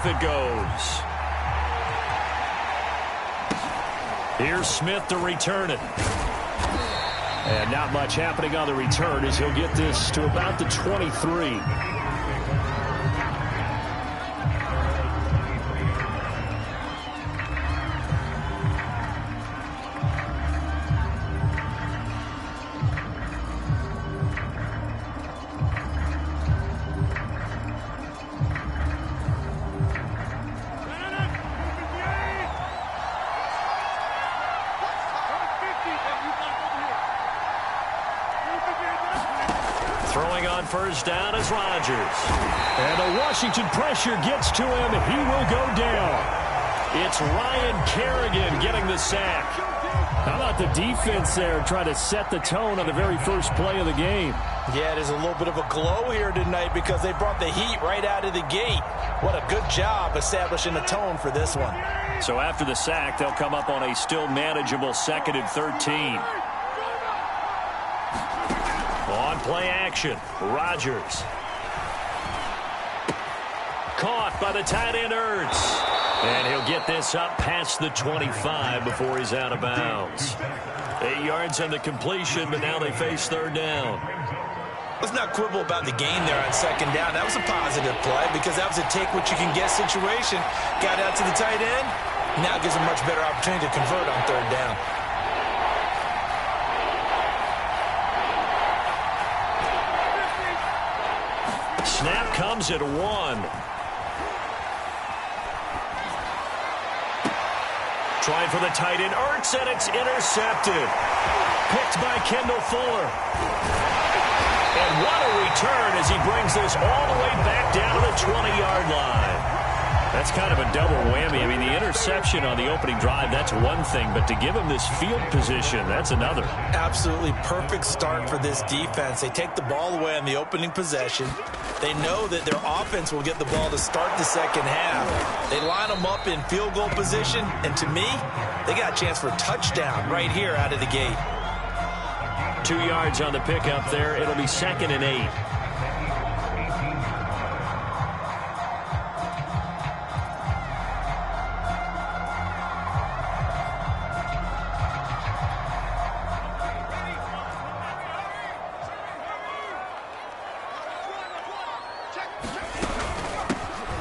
off it goes. Here's Smith to return it. And not much happening on the return as he'll get this to about the 23. Throwing on first down is Rodgers. And the Washington pressure gets to him. He will go down. It's Ryan Kerrigan getting the sack. How about the defense there trying to set the tone on the very first play of the game? Yeah, there's a little bit of a glow here tonight because they brought the heat right out of the gate. What a good job establishing a tone for this one. So after the sack, they'll come up on a still manageable 2nd and 13. On play action, Rodgers. Caught by the tight end Ertz. And he'll get this up past the 25 before he's out of bounds. 8 yards on the completion, but now they face 3rd down. Let's not quibble about the gain there on 2nd down. That was a positive play because that was a take-what-you-can-get situation. Got out to the tight end. Now gives a much better opportunity to convert on 3rd down. Snap comes at 1. Trying for the tight end, Ertz, and it's intercepted. Picked by Kendall Fuller. And what a return as he brings this all the way back down to the 20-yard line. That's kind of a double whammy. I mean, the interception on the opening drive, that's one thing, but to give him this field position, that's another. Absolutely perfect start for this defense. They take the ball away on the opening possession. They know that their offense will get the ball to start the 2nd half. They line them up in field goal position, and to me, they got a chance for a touchdown right here out of the gate. 2 yards on the pickup there. It'll be 2nd and 8.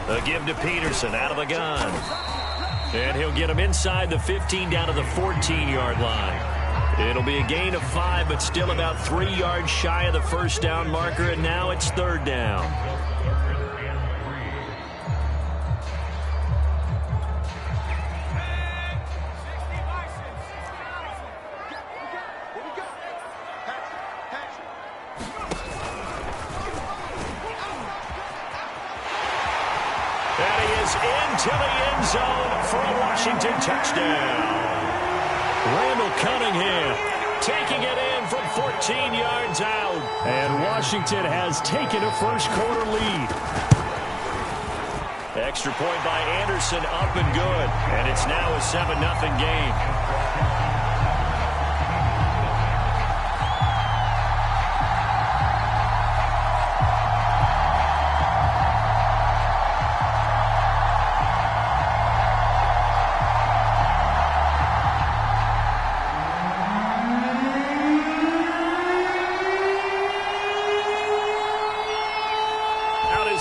A give to Peterson out of the gun. And he'll get him inside the 15 down to the 14-yard line. It'll be a gain of 5, but still about 3 yards shy of the first down marker, and now it's 3rd down. Into the end zone for a Washington touchdown. Randall Cunningham taking it in from 14 yards out. And Washington has taken a first-quarter lead. Extra point by Anderson, up and good. And it's now a 7-0 game.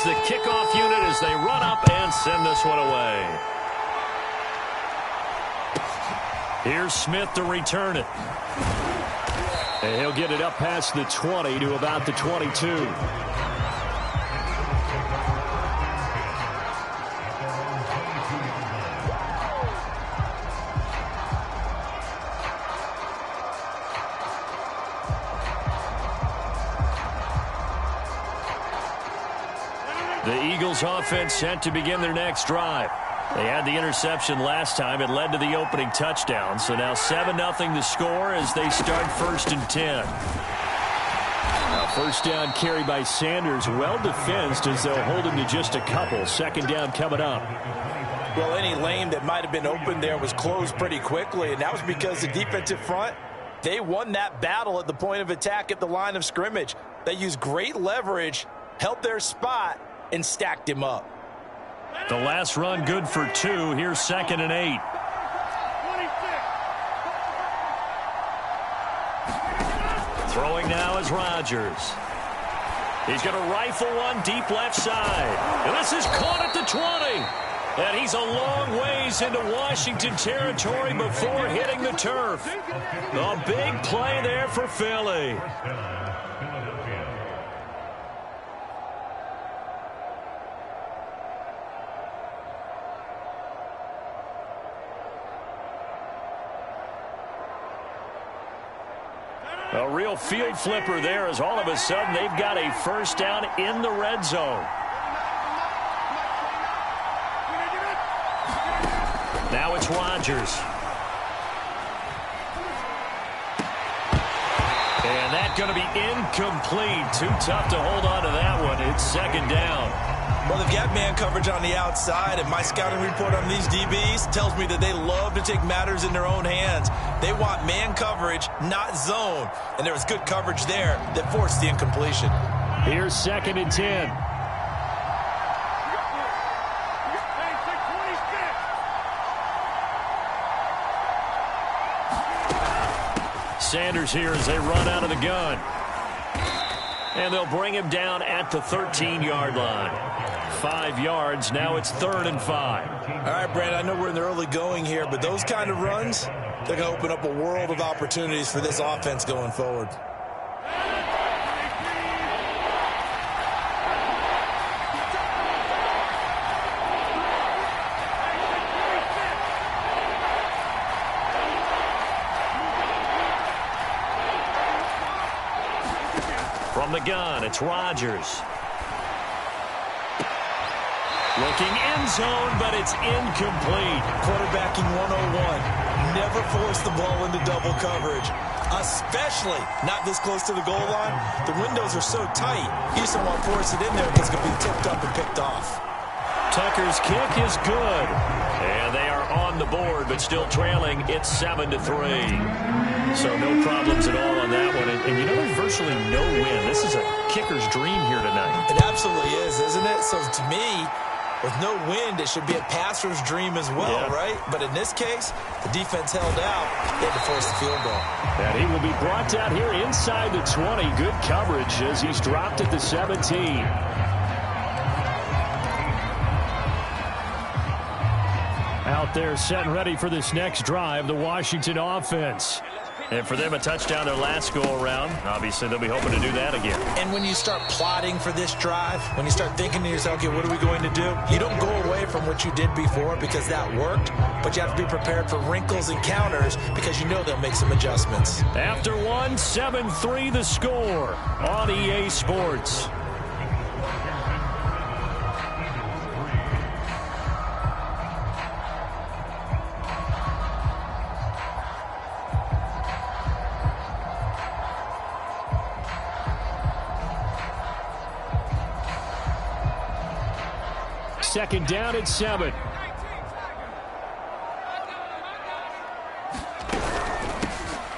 The kickoff unit as they run up and send this one away. Here's Smith to return it. And he'll get it up past the 20 to about the 22. The Eagles offense set to begin their next drive. They had the interception last time. It led to the opening touchdown. So now 7-0 to score as they start 1st and 10. Now first down carry by Sanders. Well defensed as they'll hold him to just a couple. 2nd down coming up. Well, any lane that might have been open there was closed pretty quickly, and that was because the defensive front, they won that battle at the point of attack at the line of scrimmage. They used great leverage, held their spot, and stacked him up. The last run good for 2. Here's 2nd and 8. Throwing now is Rodgers. He's going to rifle one deep left side. And this is caught at the 20. And he's a long ways into Washington territory before hitting the turf. A big play there for Philly. A real field flipper there as all of a sudden they've got a first down in the red zone. Now it's Rodgers. And that's going to be incomplete. Too tough to hold on to that one. It's 2nd down. Well, they've got man coverage on the outside, and my scouting report on these DBs tells me that they love to take matters in their own hands. They want man coverage, not zone. And there was good coverage there that forced the incompletion. Here's 2nd and 10. Sanders here as they run out of the gun. And they'll bring him down at the 13-yard line. 5 yards. Now it's 3rd and 5. All right, Brandon, I know we're in the early going here, but those kind of runs, they're going to open up a world of opportunities for this offense going forward. From the gun, it's Rodgers. Looking end zone, but it's incomplete. Quarterbacking 101. Never force the ball into double coverage, especially not this close to the goal line. The windows are so tight, you just don't want to force it in there because it's going to be tipped up and picked off. Tucker's kick is good. And they are on the board, but still trailing. It's 7-3. So no problems at all on that one. And you know, there's virtually no win. This is a kicker's dream here tonight. It absolutely is, isn't it? So to me, with no wind, it should be a passer's dream as well, right? But in this case, the defense held out. They had to force the field goal. And he will be brought down here inside the 20. Good coverage as he's dropped at the 17. Out there set and ready for this next drive, the Washington offense. And for them, a touchdown their last go-around. Obviously, they'll be hoping to do that again. And when you start plotting for this drive, when you start thinking to yourself, okay, what are we going to do? You don't go away from what you did before because that worked, but you have to be prepared for wrinkles and counters because you know they'll make some adjustments. After 7-3 the score on EA Sports. Second down at 7.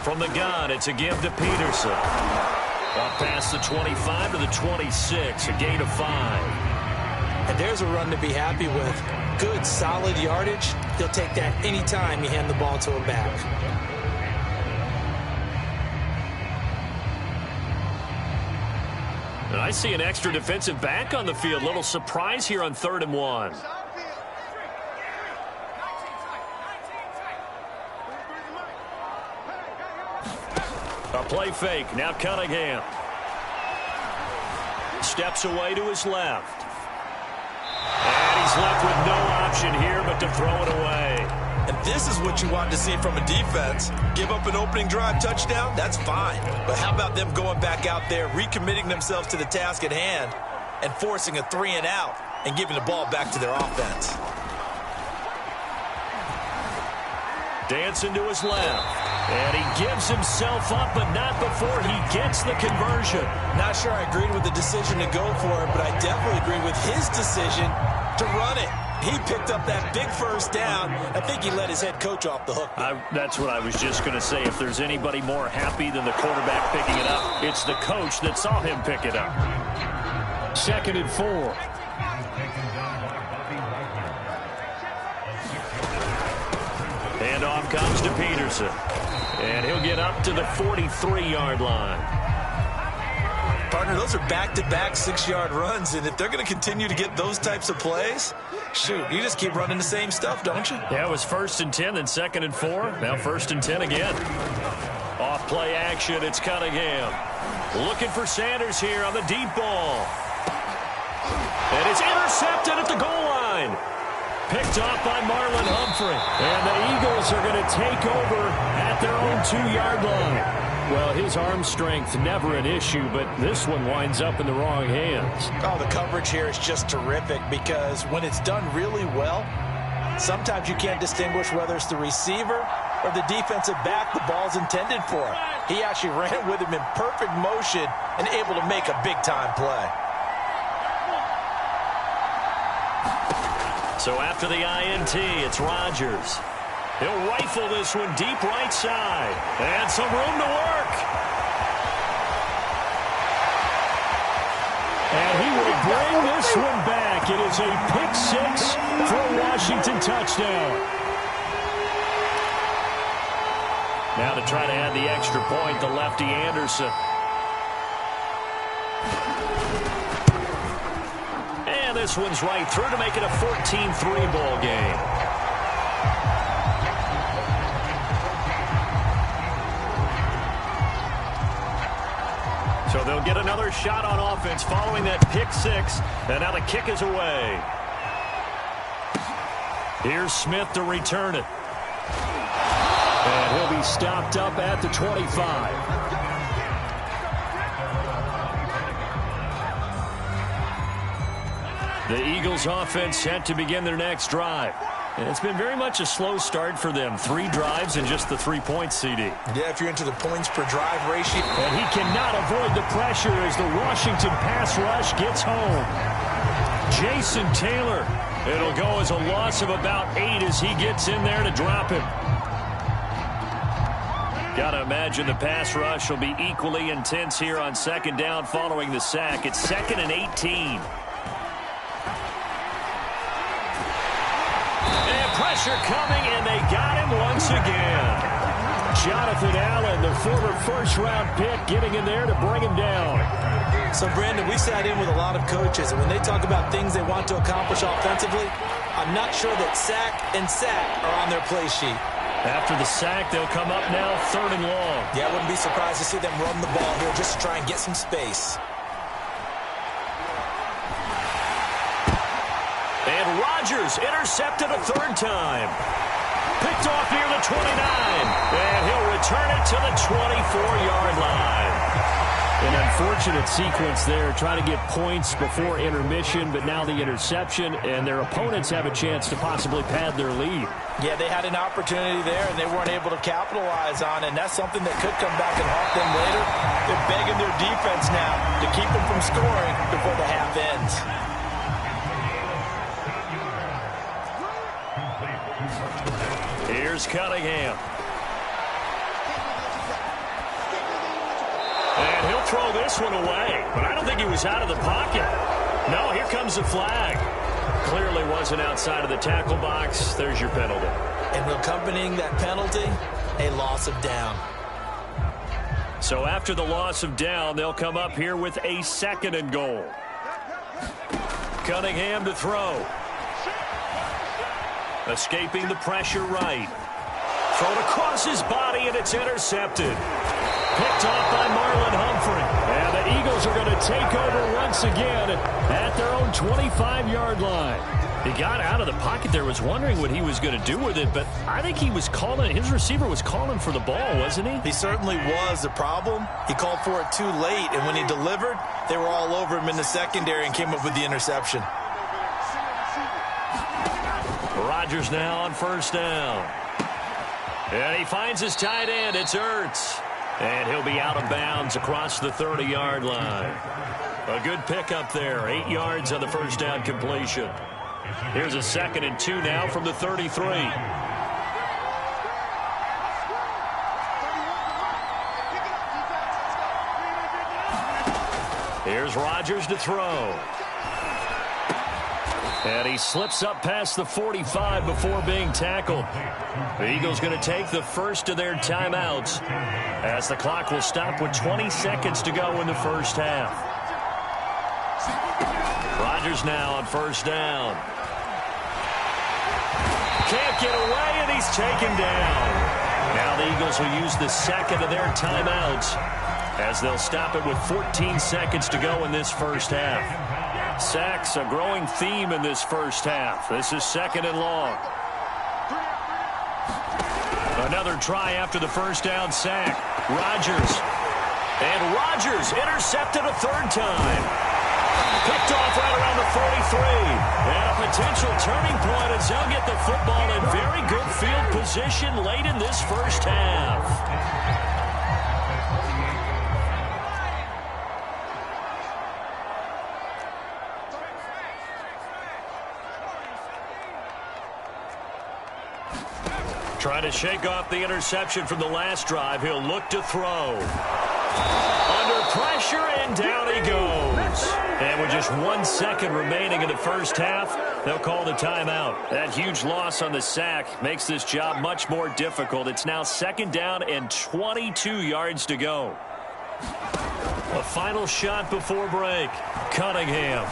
From the gun, it's a give to Peterson. Up past the 25 to the 26, a gain of 5. And there's a run to be happy with. Good, solid yardage. He'll take that anytime you hand the ball to him back. And I see an extra defensive back on the field. Little surprise here on 3rd and 1. A play fake. Now Cunningham. Steps away to his left. And he's left with no option here but to throw it away. And this is what you want to see from a defense. Give up an opening drive touchdown, that's fine. But how about them going back out there, recommitting themselves to the task at hand, and forcing a 3 and out and giving the ball back to their offense. Dancing to his left. And he gives himself up, but not before he gets the conversion. Not sure I agreed with the decision to go for it, but I definitely agree with his decision to run it. He picked up that big first down. I think he let his head coach off the hook. That's what I was just going to say. If there's anybody more happy than the quarterback picking it up, it's the coach that saw him pick it up. 2nd and 4. Handoff comes to Peterson. And he'll get up to the 43-yard line. Partner, those are back-to-back 6-yard runs, and if they're going to continue to get those types of plays, shoot, you just keep running the same stuff, don't you? Yeah, it was 1st and 10, then 2nd and 4. Now 1st and 10 again. Off play action, it's Cunningham. Looking for Sanders here on the deep ball. And it's intercepted at the goal line. Picked off by Marlon Humphrey. And the Eagles are going to take over at their own 2-yard line. Well, his arm strength, never an issue, but this one winds up in the wrong hands. Oh, the coverage here is just terrific because when it's done really well, sometimes you can't distinguish whether it's the receiver or the defensive back the ball's intended for. He actually ran with him in perfect motion and able to make a big-time play. So after the INT, it's Rodgers. He'll rifle this one deep right side. And some room to work. And he will bring this one back. It is a pick-6 for a Washington touchdown. Now to try to add the extra point, the lefty Anderson. And this one's right through to make it a 14-3 ball game. So they'll get another shot on offense following that pick-6, and now the kick is away. Here's Smith to return it. And he'll be stopped up at the 25. The Eagles offense set to begin their next drive. And it's been very much a slow start for them. 3 drives and just the 3 points, CD. Yeah, if you're into the points per drive ratio. And he cannot avoid the pressure as the Washington pass rush gets home. Jason Taylor. It'll go as a loss of about 8 as he gets in there to drop him. Got to imagine the pass rush will be equally intense here on 2nd down following the sack. It's 2nd and 18. Pressure coming, and they got him once again. Jonathan Allen, the former first-round pick, getting in there to bring him down. So, Brandon, we sat in with a lot of coaches, and when they talk about things they want to accomplish offensively, I'm not sure that sack and sack are on their play sheet. After the sack, they'll come up now 3rd and long. Yeah, I wouldn't be surprised to see them run the ball here just to try and get some space. And Rodgers intercepted a 3rd time. Picked off near the 29. And he'll return it to the 24-yard line. An unfortunate sequence there. Try to get points before intermission, but now the interception, and their opponents have a chance to possibly pad their lead. Yeah, they had an opportunity there, and they weren't able to capitalize on it, and that's something that could come back and haunt them later. They're begging their defense now to keep them from scoring before the half ends. Here's Cunningham. And he'll throw this one away. But I don't think he was out of the pocket. No, here comes the flag. Clearly wasn't outside of the tackle box. There's your penalty. And accompanying that penalty, a loss of down. So after the loss of down, they'll come up here with a 2nd and goal. Cunningham to throw. Escaping the pressure right. Thrown across his body, and it's intercepted. Picked off by Marlon Humphrey. And the Eagles are going to take over once again at their own 25-yard line. He got out of the pocket there, was wondering what he was going to do with it, but I think he was calling, his receiver was calling for the ball, wasn't he? He certainly was. The problem, he called for it too late, and when he delivered, they were all over him in the secondary and came up with the interception. Rodgers now on 1st down. And he finds his tight end. It's Ertz. And he'll be out of bounds across the 30-yard line. A good pickup there. 8 yards on the 1st down completion. Here's a 2nd and 2 now from the 33. Here's Rodgers to throw. And he slips up past the 45 before being tackled. The Eagles going to take the first of their timeouts as the clock will stop with 20 seconds to go in the first half. Rodgers now on first down. Can't get away, and he's taken down. Now the Eagles will use the second of their timeouts as they'll stop it with 14 seconds to go in this first half. Sacks, a growing theme in this first half. This is second and long. Another try after the first down sack. Rodgers. And Rodgers intercepted a third time. Picked off right around the 43. And a potential turning point as they'll get the football in very good field position late in this first half. Trying to shake off the interception from the last drive. He'll look to throw. Under pressure, and down he goes. And with just 1 second remaining in the first half, they'll call the timeout. That huge loss on the sack makes this job much more difficult. It's now second down and 22 yards to go. A final shot before break. Cunningham.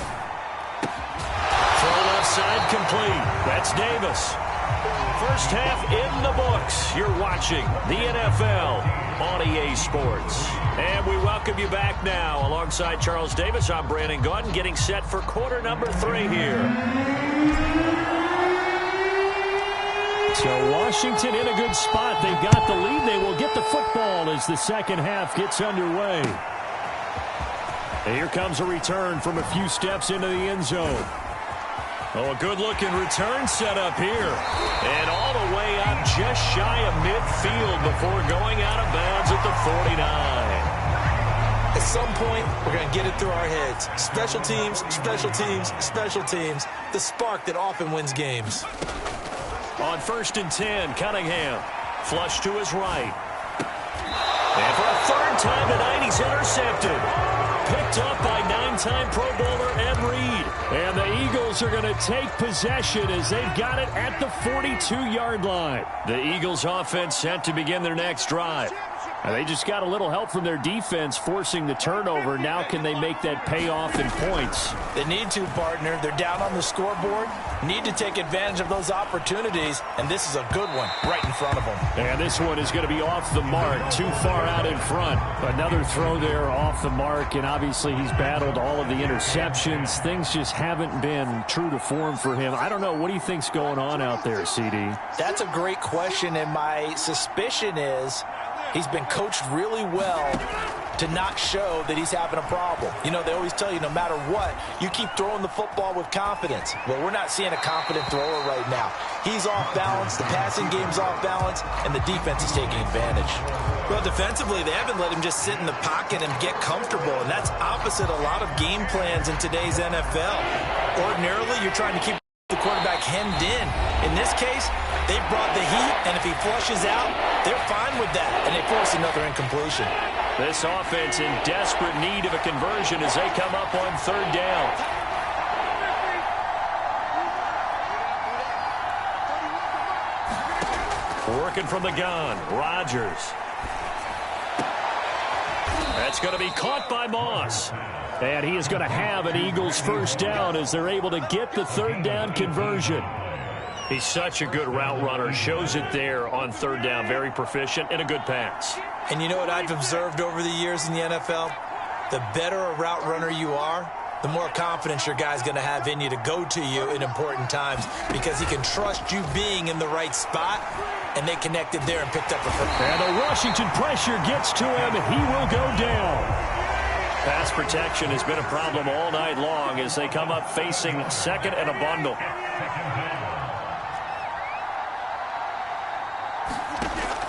Throw left side complete. That's Davis. First half in the books. You're watching the NFL on EA Sports. And we welcome you back now. Alongside Charles Davis, I'm Brandon Gaudin, getting set for quarter number 3 here. So Washington in a good spot. They've got the lead. They will get the football as the second half gets underway. And here comes a return from a few steps into the end zone. Oh, a good-looking return set up here. And all the way up just shy of midfield before going out of bounds at the 49. At some point, we're going to get it through our heads. Special teams, special teams, special teams. The spark that often wins games. On 1st and 10, Cunningham. Flush to his right. And for a third time tonight, he's intercepted. Picked up by 9-time Pro Bowler Ed Reed. And the Eagles are going to take possession as they've got it at the 42-yard line. The Eagles offense set to begin their next drive. And they just got a little help from their defense forcing the turnover. Now can they make that pay off in points? They need to, partner. They're down on the scoreboard. Need to take advantage of those opportunities. And this is a good one right in front of them. And this one is going to be off the mark. Too far out in front. Another throw there off the mark. And obviously he's battled all of the interceptions. Things just haven't been true to form for him. I don't know. What do you think's going on out there, CD? That's a great question. And my suspicion is he's been coached really well to not show that he's having a problem. You know, they always tell you no matter what, you keep throwing the football with confidence. Well, we're not seeing a confident thrower right now. He's off balance, the passing game's off balance, and the defense is taking advantage. Well, defensively, they haven't let him just sit in the pocket and get comfortable, and that's opposite a lot of game plans in today's NFL. Ordinarily, you're trying to keep the quarterback hemmed in. In this case, they brought the heat, and if he flushes out, they're fine with that, and they force another incompletion. This offense in desperate need of a conversion as they come up on third down. Working from the gun, Rodgers. That's going to be caught by Moss. And he is going to have an Eagles first down as they're able to get the third down conversion. He's such a good route runner. Shows it there on third down. Very proficient and a good pass. And you know what I've observed over the years in the NFL? The better a route runner you are, the more confidence your guy's going to have in you to go to you in important times because he can trust you being in the right spot, and they connected there and picked up a first. And the Washington pressure gets to him. He will go down. Pass protection has been a problem all night long as they come up facing second and a bundle.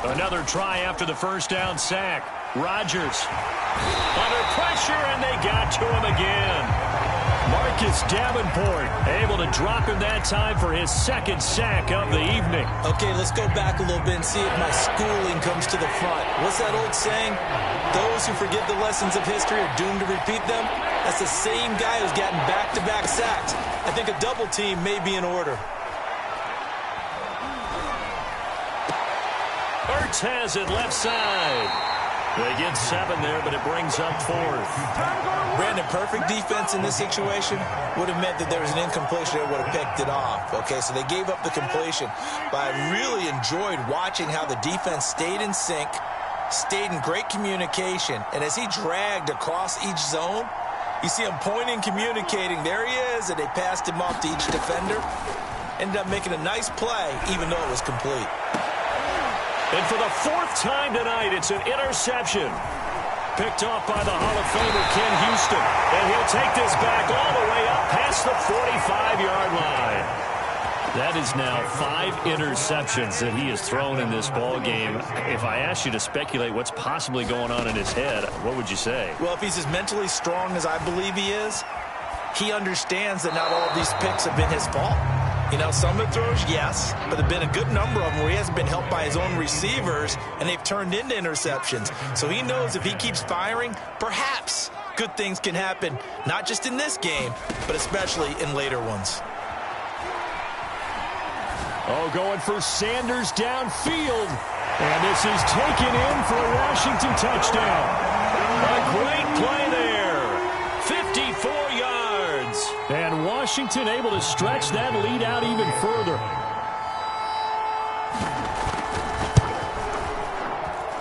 Another try after the first down sack. Rodgers under pressure, and they got to him again. Mark Marcus Davenport able to drop him that time for his second sack of the evening. Okay, let's go back a little bit and see if my schooling comes to the front. What's that old saying? Those who forget the lessons of history are doomed to repeat them. That's the same guy who's gotten back-to-back sacks. I think a double team may be in order. Ertz has it left side. They get 7 there, but it brings up 4th. Brandon, perfect defense in this situation would have meant that there was an incompletion that would have picked it off. Okay, so they gave up the completion. But I really enjoyed watching how the defense stayed in sync, stayed in great communication, and as he dragged across each zone, you see him pointing, communicating. There he is, and they passed him off to each defender. Ended up making a nice play, even though it was complete. And for the 4th time tonight, it's an interception. Picked off by the Hall of Famer Ken Houston. And he'll take this back all the way up past the 45-yard line. That is now 5 interceptions that he has thrown in this ball game. If I asked you to speculate what's possibly going on in his head, what would you say? Well, if he's as mentally strong as I believe he is, he understands that not all of these picks have been his fault. You know, some of the throws, yes, but there have been a good number of them where he hasn't been helped by his own receivers, and they've turned into interceptions. So he knows if he keeps firing, perhaps good things can happen, not just in this game, but especially in later ones. Oh, going for Sanders downfield. And this is taken in for a Washington touchdown. A great play there. 54 yards. And Washington able to stretch that lead out even further.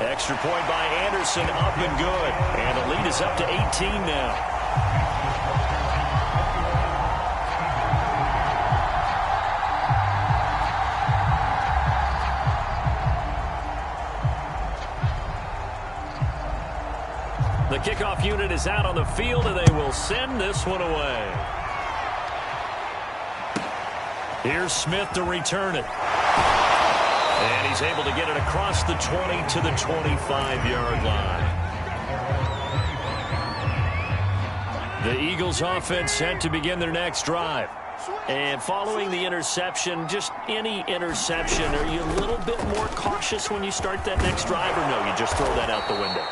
Extra point by Anderson, up and good. And the lead is up to 18 now. The kickoff unit is out on the field, and they will send this one away. Here's Smith to return it. And he's able to get it across the 20 to the 25-yard line. The Eagles offense set to begin their next drive. And following the interception, just any interception, are you a little bit more cautious when you start that next drive, or no, you just throw that out the window?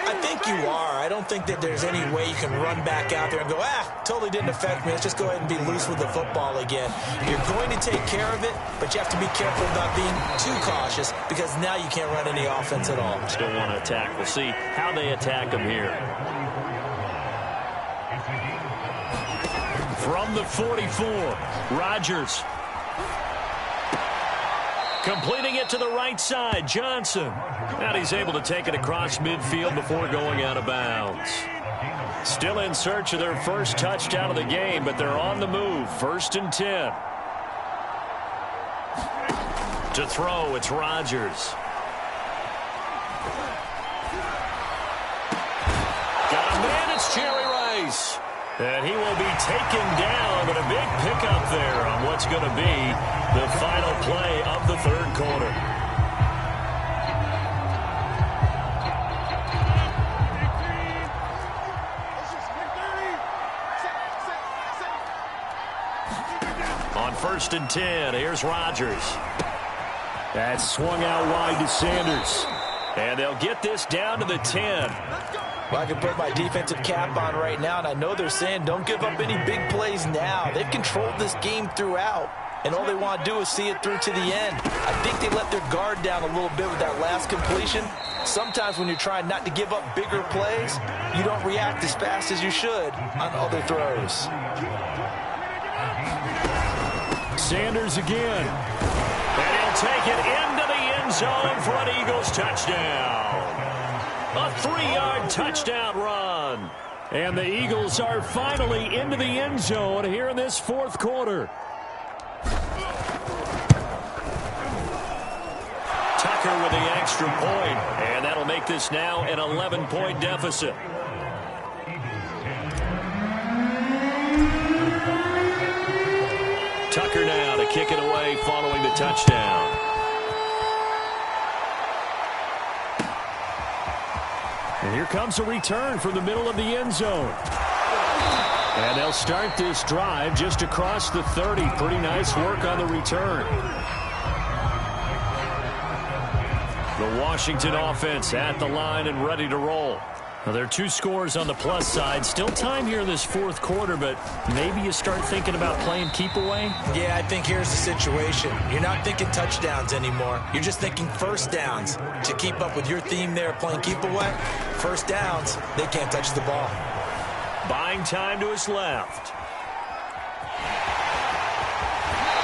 I think you are. I don't think that there's any way you can run back out there and go, totally didn't affect me. Let's just go ahead and be loose with the football again. You're going to take care of it, but you have to be careful about being too cautious because now you can't run any offense at all. Still want to attack. We'll see how they attack them here. From the 44, Rodgers. Completing it to the right side, Johnson. And he's able to take it across midfield before going out of bounds. Still in search of their first touchdown of the game, but they're on the move. 1st and 10. To throw, it's Rodgers. Got a man, it's Jerry Rice. And he will be taken down, but a big pickup there on what's going to be the final play of the 3rd quarter. On 1st and 10, here's Rodgers. That's swung out wide to Sanders. And they'll get this down to the 10. Well, I can put my defensive cap on right now, and I know they're saying don't give up any big plays now. They've controlled this game throughout, and all they want to do is see it through to the end. I think they let their guard down a little bit with that last completion. Sometimes when you're trying not to give up bigger plays, you don't react as fast as you should on other throws. Sanders again. And he'll take it into the end zone for an Eagles touchdown. A 3-yard touchdown run. And the Eagles are finally into the end zone here in this 4th quarter. Tucker with the extra point. And that'll make this now an 11-point deficit. Tucker now to kick it away following the touchdown. And here comes a return from the middle of the end zone. And they'll start this drive just across the 30. Pretty nice work on the return. The Washington offense at the line and ready to roll. Now, there are 2 scores on the plus side. Still time here in this fourth quarter, but maybe you start thinking about playing keep away? Yeah, I think here's the situation. You're not thinking touchdowns anymore. You're just thinking first downs. To keep up with your theme there, playing keep away, first downs, they can't touch the ball. Buying time to his left.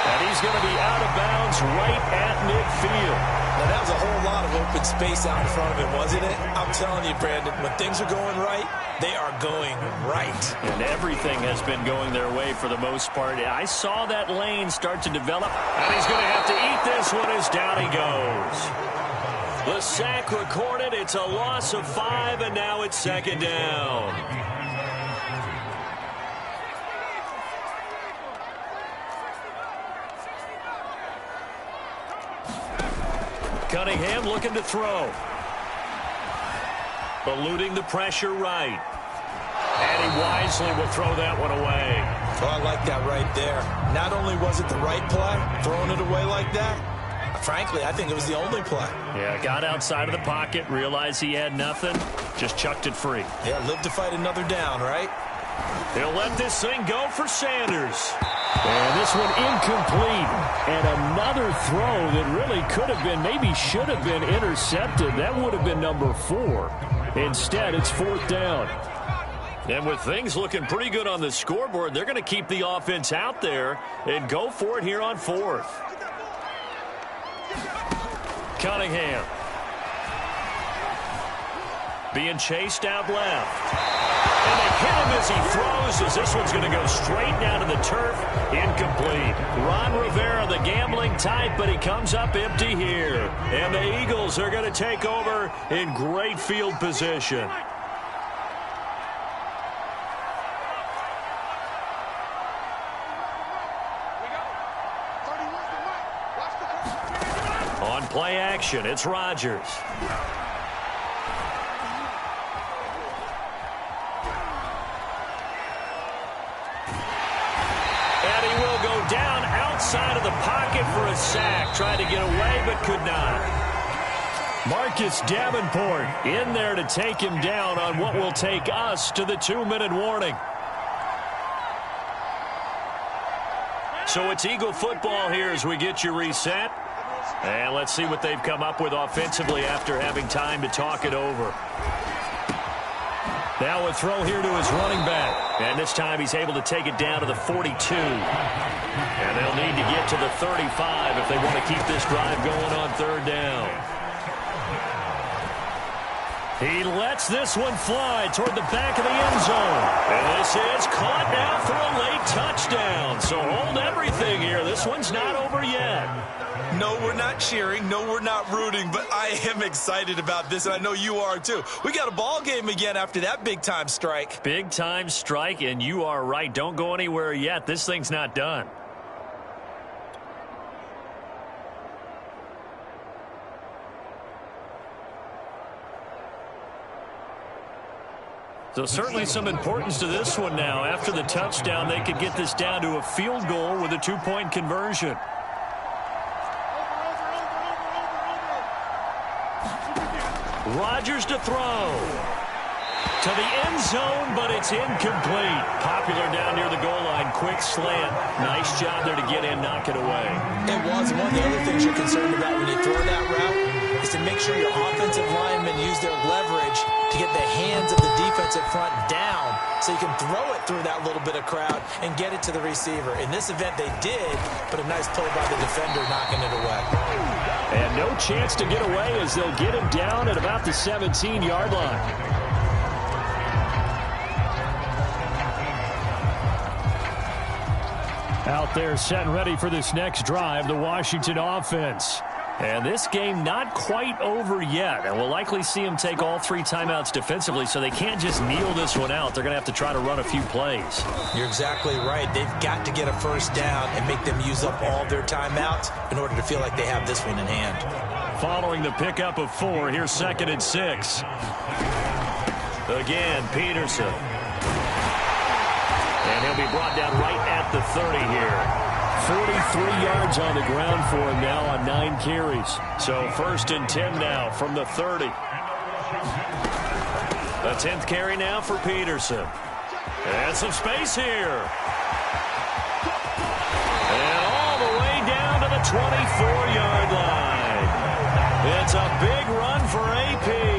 And he's going to be out of bounds right at midfield. Now, that was a whole lot of open space out in front of him, wasn't it? I'm telling you, Brandon, when things are going right, they are going right. And everything has been going their way for the most part. I saw that lane start to develop, and he's going to have to eat this one as down he goes. The sack recorded. It's a loss of 5, and now it's second down. Cunningham looking to throw. Eluding the pressure right. And he wisely will throw that one away. Oh, I like that right there. Not only was it the right play, throwing it away like that, frankly, I think it was the only play. Yeah, got outside of the pocket, realized he had nothing, just chucked it free. Yeah, live to fight another down, right? He'll let this thing go for Sanders. And this one incomplete. And another throw that really could have been, maybe should have been intercepted. That would have been number 4. Instead, it's fourth down. And with things looking pretty good on the scoreboard, they're going to keep the offense out there and go for it here on fourth. Cunningham. Being chased out left. And they hit him as he throws, as this one's going to go straight down to the turf. Incomplete. Ron Rivera, the gambling type, but he comes up empty here. And the Eagles are going to take over in great field position. On play action, it's Rodgers. Down outside of the pocket for a sack. Tried to get away, but could not. Marcus Davenport in there to take him down on what will take us to the 2-minute warning. So it's Eagle football here as we get you reset. And let's see what they've come up with offensively after having time to talk it over. Now a throw here to his running back. And this time he's able to take it down to the 42. And they'll need to get to the 35 if they want to keep this drive going on third down. He lets this one fly toward the back of the end zone. And this is caught now for a late touchdown. So hold everything here. This one's not over yet. No, we're not cheering. No, we're not rooting. But I am excited about this, and I know you are too. We got a ball game again after that big-time strike. Big-time strike, and you are right. Don't go anywhere yet. This thing's not done. So certainly some importance to this one now. After the touchdown, they could get this down to a field goal with a 2-point conversion. Rodgers to throw. To the end zone, but it's incomplete. Popular down near the goal line. Quick slant. Nice job there to get in, knock it away. It was. One of the other things you're concerned about when you throw that route is to make sure your offensive linemen use their leverage to get the hands of the defensive front down so you can throw it through that little bit of crowd and get it to the receiver. In this event, they did, but a nice play by the defender knocking it away. And no chance to get away as they'll get him down at about the 17-yard line. Out there set and ready for this next drive, the Washington offense. And this game not quite over yet. And we'll likely see them take all 3 timeouts defensively, so they can't just kneel this one out. They're going to have to try to run a few plays. You're exactly right. They've got to get a first down and make them use up all their timeouts in order to feel like they have this one in hand. Following the pickup of 4, here's 2nd and 6. Again, Peterson. He'll be brought down right at the 30 here. 43 yards on the ground for him now on 9 carries. So 1st and 10 now from the 30. The 10th carry now for Peterson. And some space here. And all the way down to the 24-yard line. It's a big run for AP.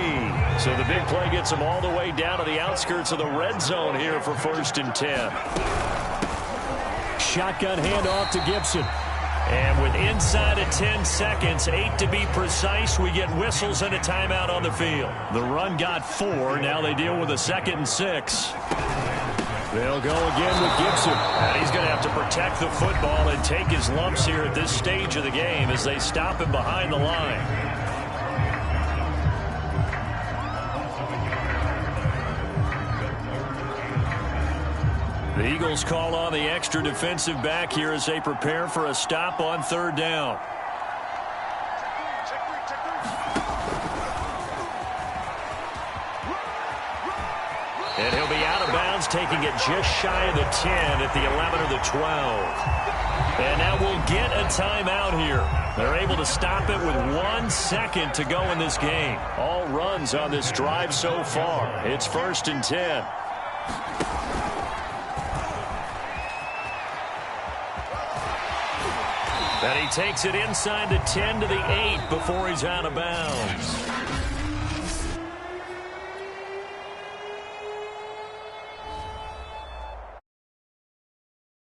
So the big play gets him all the way down to the outskirts of the red zone here for 1st and 10. Shotgun handoff to Gibson. And with inside of 10 seconds, 8 to be precise, we get whistles and a timeout on the field. The run got 4. Now they deal with a 2nd and 6. They'll go again with Gibson. And he's going to have to protect the football and take his lumps here at this stage of the game as they stop him behind the line. The Eagles call on the extra defensive back here as they prepare for a stop on 3rd down. And he'll be out of bounds, taking it just shy of the 10 at the 11 or the 12. And now we'll get a timeout here. They're able to stop it with 1 second to go in this game. All runs on this drive so far. It's 1st and 10. And he takes it inside the 10 to the 8 before he's out of bounds.